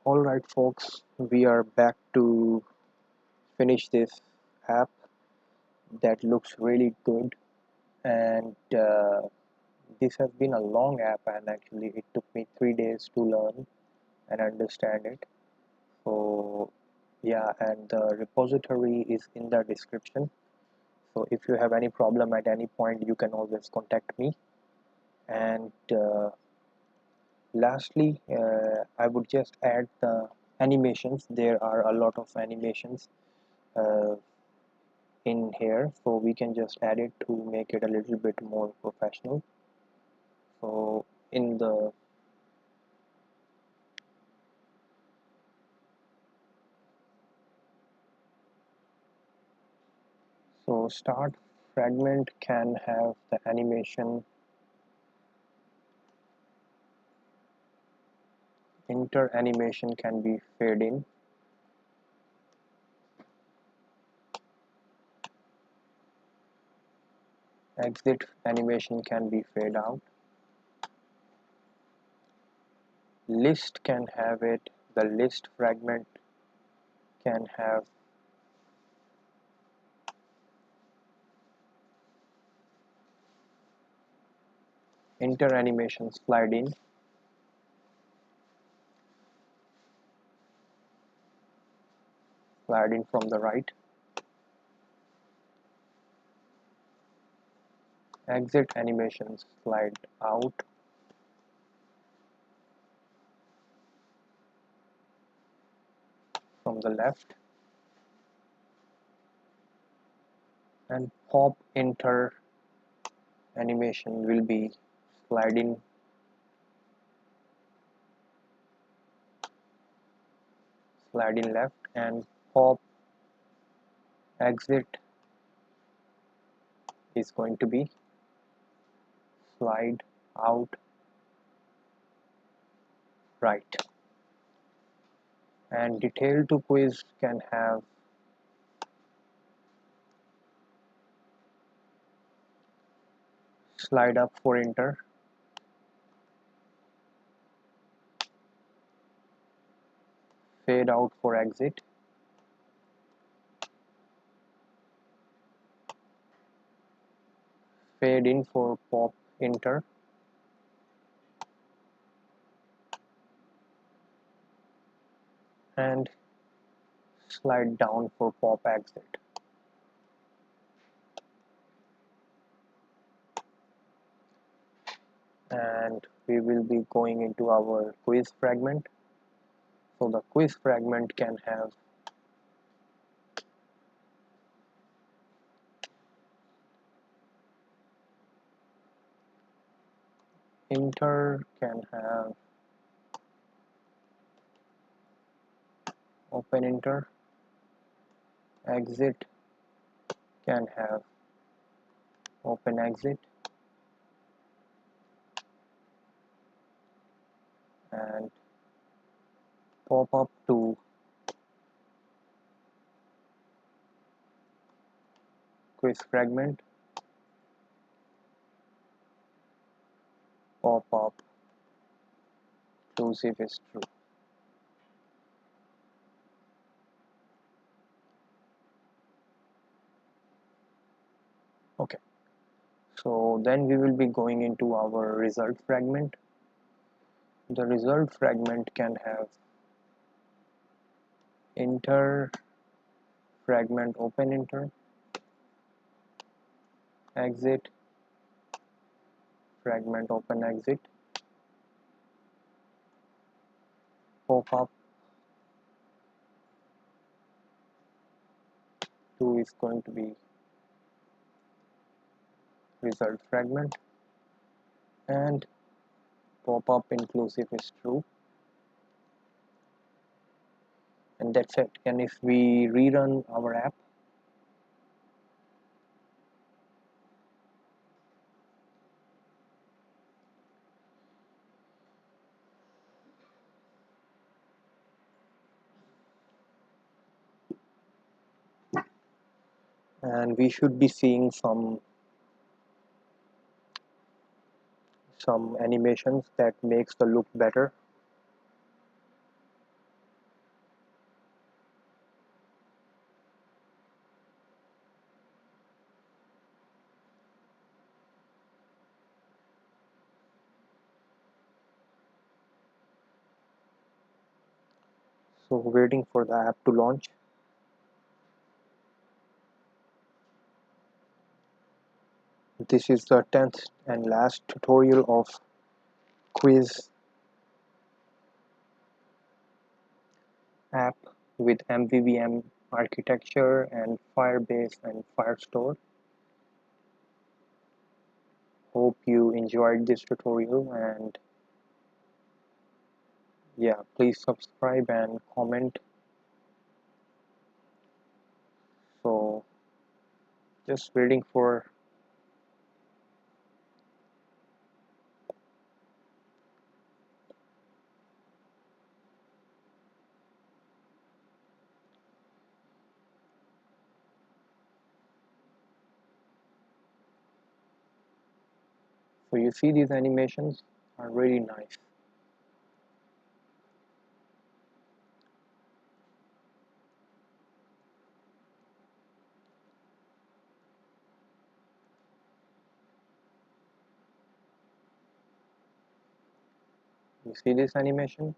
Alright folks, we are back to finish this app that looks really good, and this has been a long app, and actually it took me 3 days to learn and understand it. So yeah, and the repository is in the description, so if you have any problem at any point you can always contact me. And lastly, I would just add the animations. There are a lot of animations uh, in here, so we can just add it to make it a little bit more professional. So in the start fragment can have the animation, enter animation can be fade in, exit animation can be fade out, list can have it, the list fragment can have enter animation slide in, from the right, exit animation slide out, from the left, and pop enter animation will be sliding left, and pop exit is going to be slide out right. And detail to quiz can have slide up for enter, fade out for exit, fade in for pop enter, and slide down for pop exit. And we will be going into our quiz fragment. So the quiz fragment can have enter, can have open enter, exit can have open exit, and pop up to quiz fragment, pop up inclusive is true. Okay, so then we will be going into our result fragment. The result fragment can have enter fragment open enter, exit fragment open exit, pop up to is going to be result fragment, and pop up inclusive is true. And that's it. And if we rerun our app, and we should be seeing some animations that makes the look better. So waiting for the app to launch. This is the 10th and last tutorial of quiz app with MVVM architecture and Firebase and Firestore. Hope you enjoyed this tutorial, and yeah, please subscribe and comment. So just waiting for so you see these animations are really nice. You see this animation?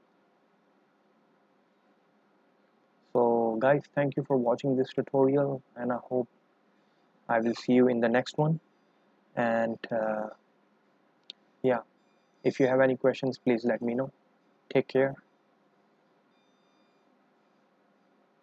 So guys, thank you for watching this tutorial, and I hope I will see you in the next one. And yeah, if you have any questions, please let me know. Take care.